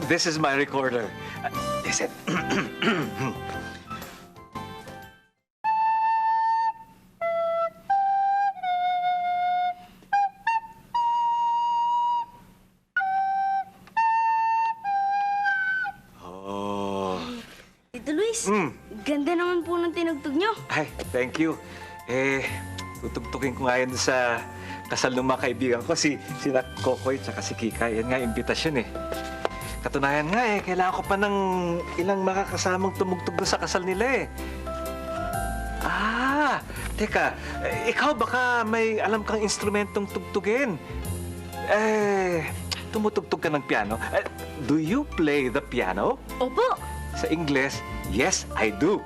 This is my recorder. Listen. Oh. Tito Luis, ganda naman po ng tinugtog nyo. Ay, thank you. Tutugtugin ko nga yun sa kasal ng mga kaibigan ko, sina Kokoy at si Kika. Yan nga, imbitasyon eh. Katunayan nga kailangan ko pa ng ilang makakasamang tumugtog doon sa kasal nila eh. Teka, ikaw baka may alam kang instrumentong tugtugin. Tumutugtog ka ng piano. Do you play the piano? Opo. Sa Ingles, yes, I do.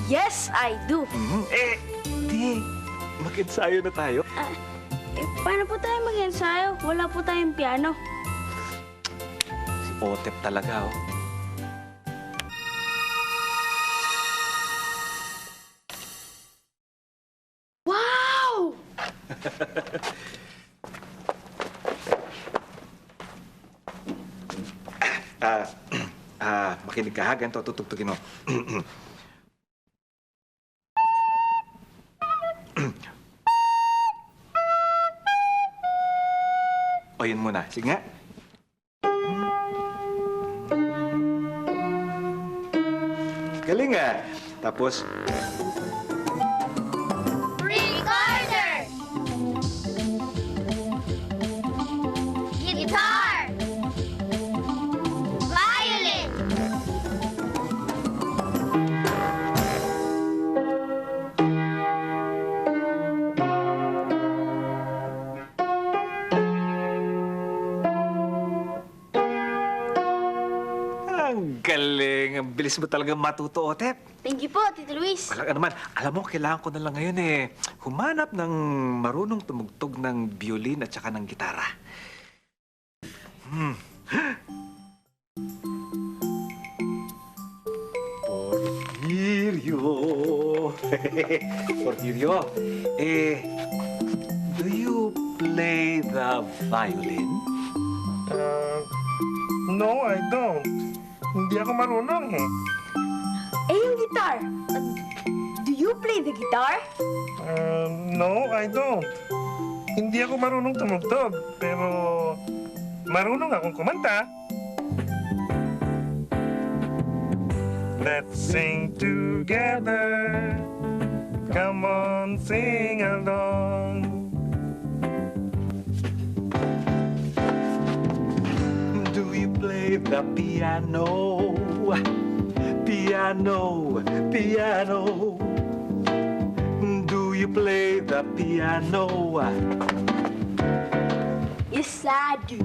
Yes, I do. Di, mag-ensayo na tayo. Paano po tayo mag-ensayo? Wala po tayong piano. Si Otep talaga, oh. Wow! Makinig ka ha, ganito tutugtugin mo. O, yun muna. Sige nga. Galing ah. Tapos, Recorder! Guitar! Violin! ang galing. Ang bilis mo talaga matuto, Otep. Thank you po, Tito Luis. Walang anuman. Alam mo, kailangan ko na lang ngayon humanap ng marunong tumugtog ng violin at saka ng gitara. Porfirio. Porfirio, do you play the violin? No, I don't. Hindi ako marunong eh. Yung guitar. Do you play the guitar? No, I don't. Hindi ako marunong tumugtog, pero marunong akong kumanta. Let's sing together. Come on, sing along. Do you play the piano? Piano, piano. Do you play the piano? Yes, I do.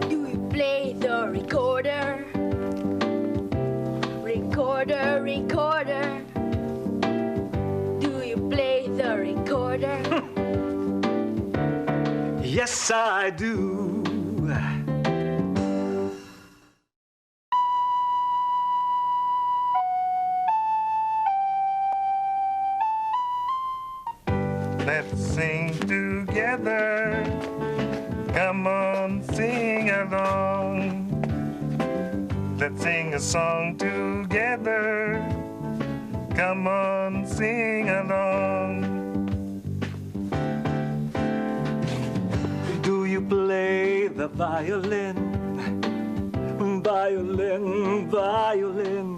Do you play the recorder? Recorder, recorder. Do you play the recorder? Yes, I do. Let's sing together. Come on, sing along. Let's sing a song together. Come on, sing along. Do you play the violin? Violin, violin.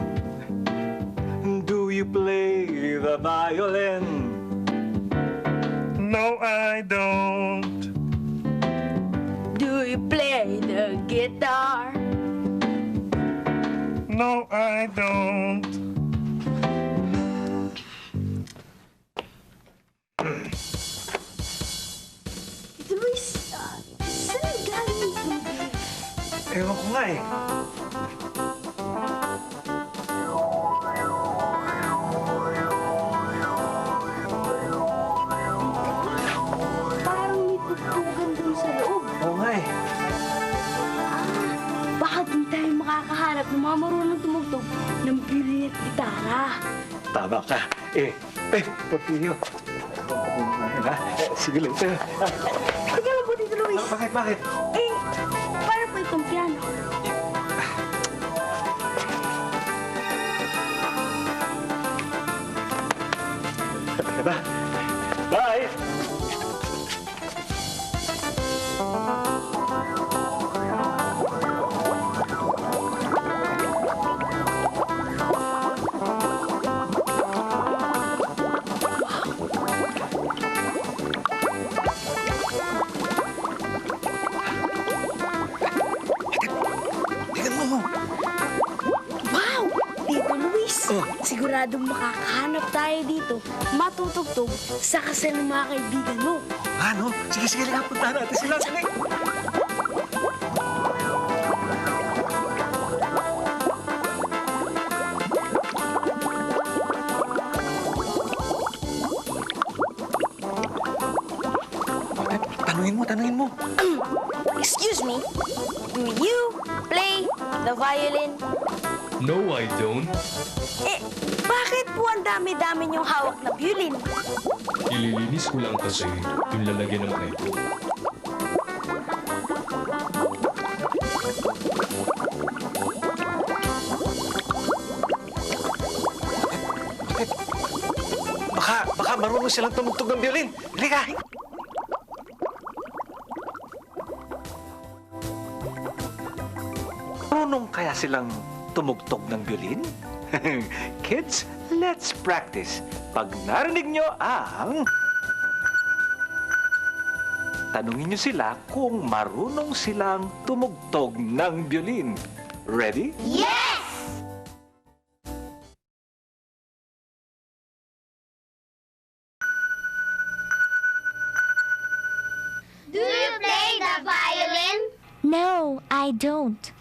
Do you play the violin? No, I don't. Do you play the guitar? No, I don't. Tito Luis, saan galing yung tubig? Ewan ko nga Parang may tugtugan dun sa loob. Oo nga Baka dun tayo makakahanap naghahanap ng mga marunong tumugtog ng violin at gitara. Tama ka. Portillo. Sige lang. Teka lang po, Tito Luis. Bakit? Eh, para po itong piano. Diba? Bye! Tingnan mo! Wow! Tito Luis, Oh. siguradong makakahanap tayo dito, matutugtog sa kasal ng mga kaibigan mo. Ano? Sige, lang. Puntahan natin sila. Sige. Tanungin mo. Excuse me, do you play the violin? No, I don't. Eh, bakit po ang dami-dami niyong hawak na violin? Ililinis ko lang kasi yung lalagyan ng mga ito. Baka marunong silang tumugtog ng violin. Halika! Marunong kaya silang tumugtog ng violin? Kids, let's practice. Pag narinig nyo ang... Tanungin nyo sila kung marunong silang tumugtog ng violin. Ready? Yes! Do you play the violin? No, I don't.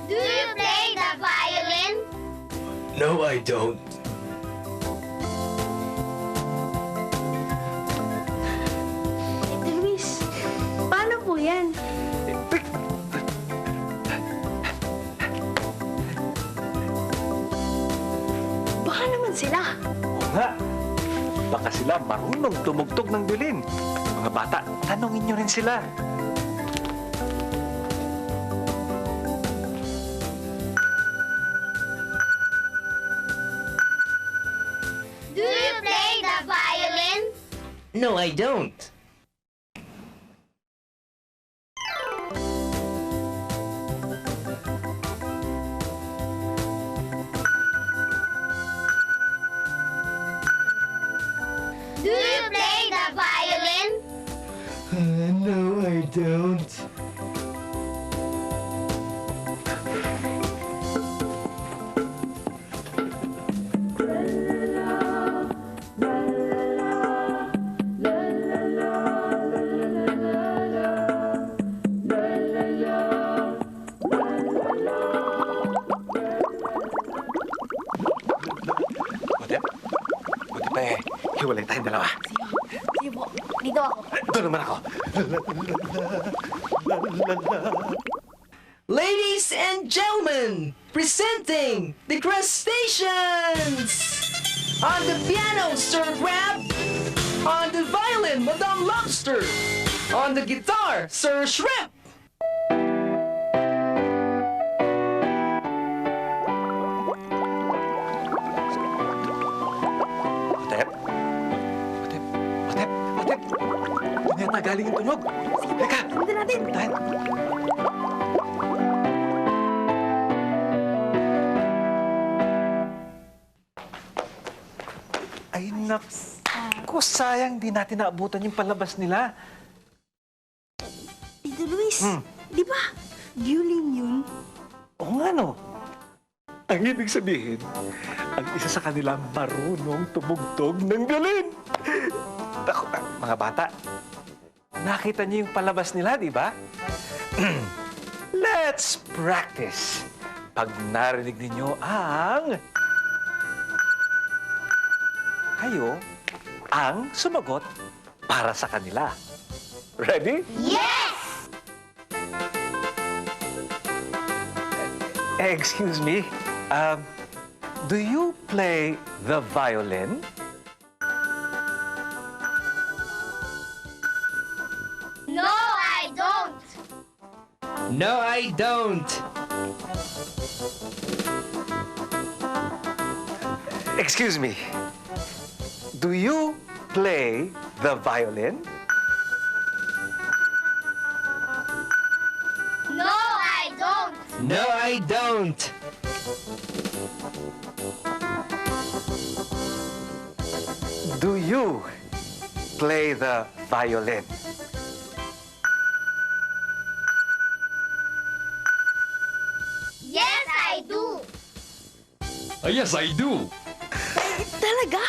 Do you play the violin? No, I don't. Tito Luis, paano po yan? Baka naman sila. Oo nga. Baka sila marunong tumugtog ng violin. Mga bata, tanungin nyo rin sila. Do you play the violin? No, I don't. Do you play the violin? No, I don't. Buti pa hiwalay tayong dalawa. Sige po, dito ako. Doon naman ako. Ladies and gentlemen, presenting the crustaceans! On the piano, Sir Crab. On the violin, Madame Lobster. On the guitar, Sir Shrimp. Otep. Doon yata galing yung tunog. Teka, Sundan natin. tayo. Ay, naku, sayang di natin naabutan yung palabas nila. Tito Luis, Hmm. di ba violin yun? Oo nga, no? Ang ibig sabihin, ang isa sa kanila marunong tumugtog ng violin. Ako, mga bata, nakita niyo yung palabas nila, di ba? Let's practice. Pag narinig ninyo ang... kayo ang sumagot para sa kanila. Ready? Yes! Excuse me, do you play the violin? No, I don't. No, I don't. Excuse me, do you play the violin? No, I don't. No, I don't. Do you play the violin? Yes, I do. Yes, I do. Talaga?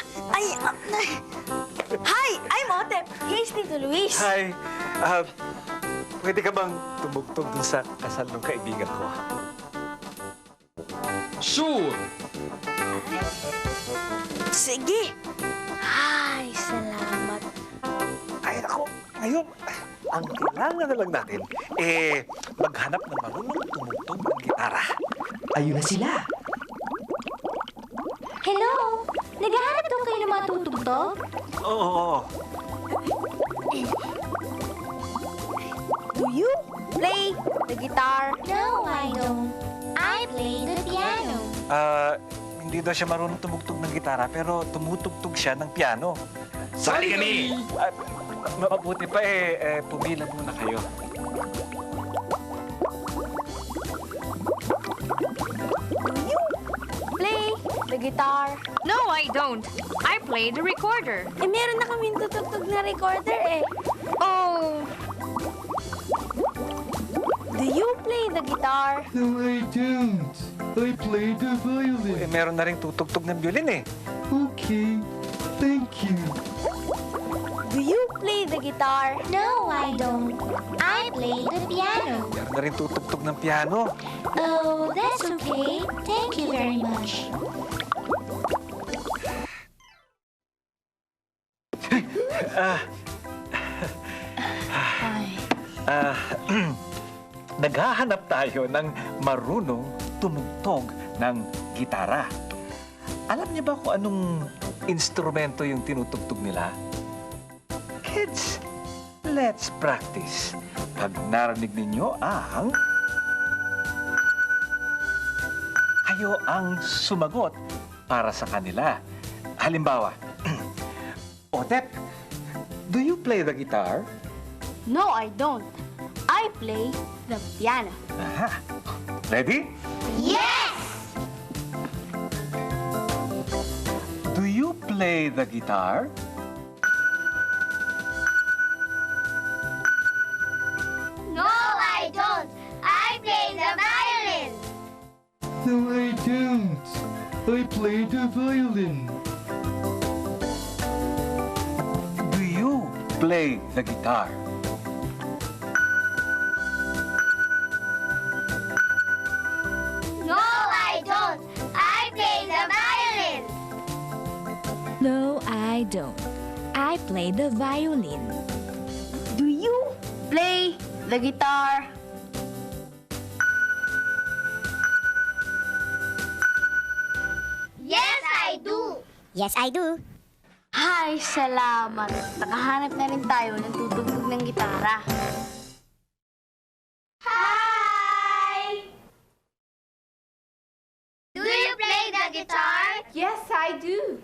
Hi, I'm Otep. Here's Tito Luis. Hi, pwede ka bang tumugtog dun sa kasal ng kaibigan ko? Sure. Sige. Ay, salamat. Ay, ako, ngayon, ang kailangan na lang natin, maghanap ng marunong tumugtog ng gitara. Ayun na sila. Hello? Naghahanap daw kayo ng mga tutugtog? Oo. Do you play the guitar? No, I don't. I play the piano. Hindi daw siya marunong tumugtog ng gitara, pero tumutugtog siya ng piano. Sali kami! Mabuti pa pumila muna kayo. Play the guitar? No, I don't. I play the recorder. Meron na kaming tutugtog na recorder eh. Oh, Do you play the guitar? No, I don't. I play the violin. Meron na rin tutugtog ng violin eh. Okay, thank you. Do you play the guitar? No, I don't. I play the piano. Meron na rin tutugtog ng piano. Oh, that's okay. Thank you very much. Naghahanap tayo ng marunong tumugtog ng gitara. Alam niyo ba kung anong instrumento yung tinutugtog nila? Kids, let's practice. Pag narinig ninyo kayo ang sumagot para sa kanila. Halimbawa, Otep, do you play the guitar? No, I don't. I play the piano. Aha. Ready? Yes! Do you play the guitar? No, I don't. I play the violin. No, I don't. I play the violin. Do you play the guitar? No, I don't. I play the violin. No, I don't. I play the violin. Do you play the guitar? Yes, I do. Yes, I do. Ay, salamat. Nakahanap na rin tayo ng tutugtog ng gitara. Hi! Do you play the guitar? yes, I do.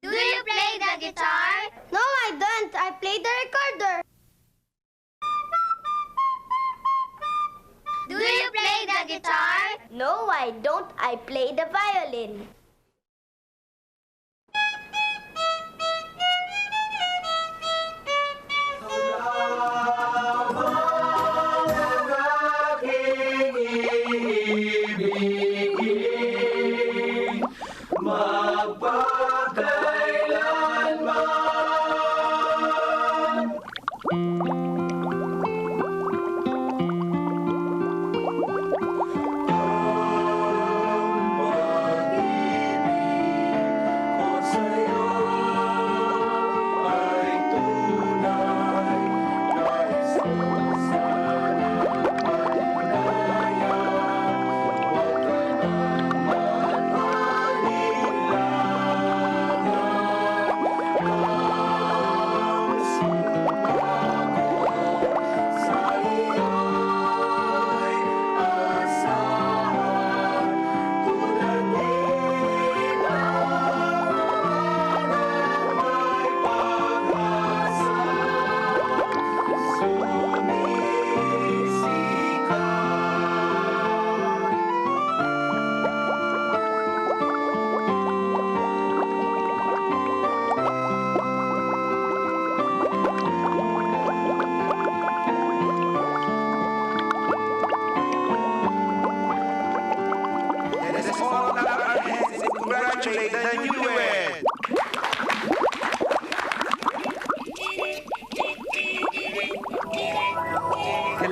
Do you play the guitar? No, I don't. I play the recorder. Do you play the guitar? No, I don't. I play the violin.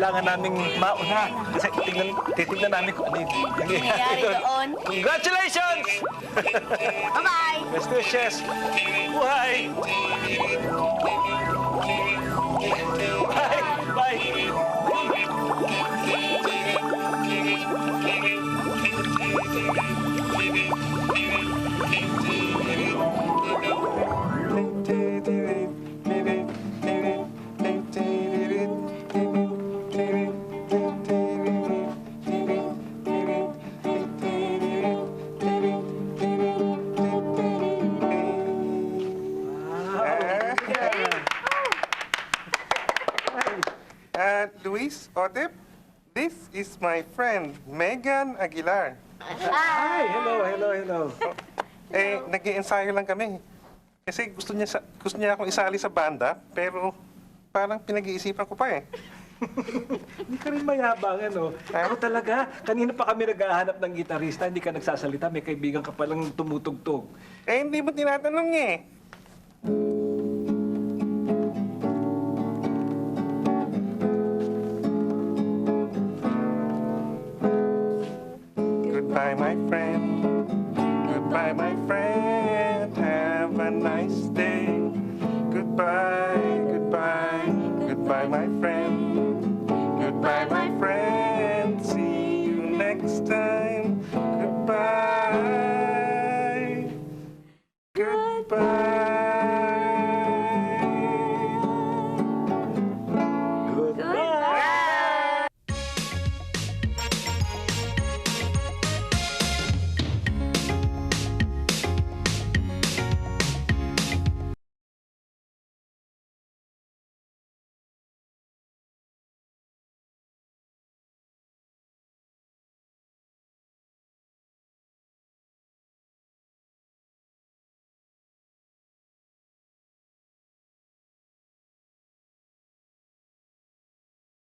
kailangan naming mauna. Kasi titignan namin kung ano yung nangyayari doon. Congratulations! Bye-bye! Best wishes! Buhay! Bye! Bye! Luis, Odep, this is my friend, Megan Aguilar. Hi! Hello. Nag-i-ensayo lang kami. Kasi gusto niya akong isali sa banda, pero parang pinag-iisipan ko pa eh. Hindi ka rin mayabang, ano? Ako talaga, kanina pa kami naghahanap ng gitarista, hindi ka nagsasalita, may kaibigan ka palang tumutugtog. Hindi mo tinatanong eh.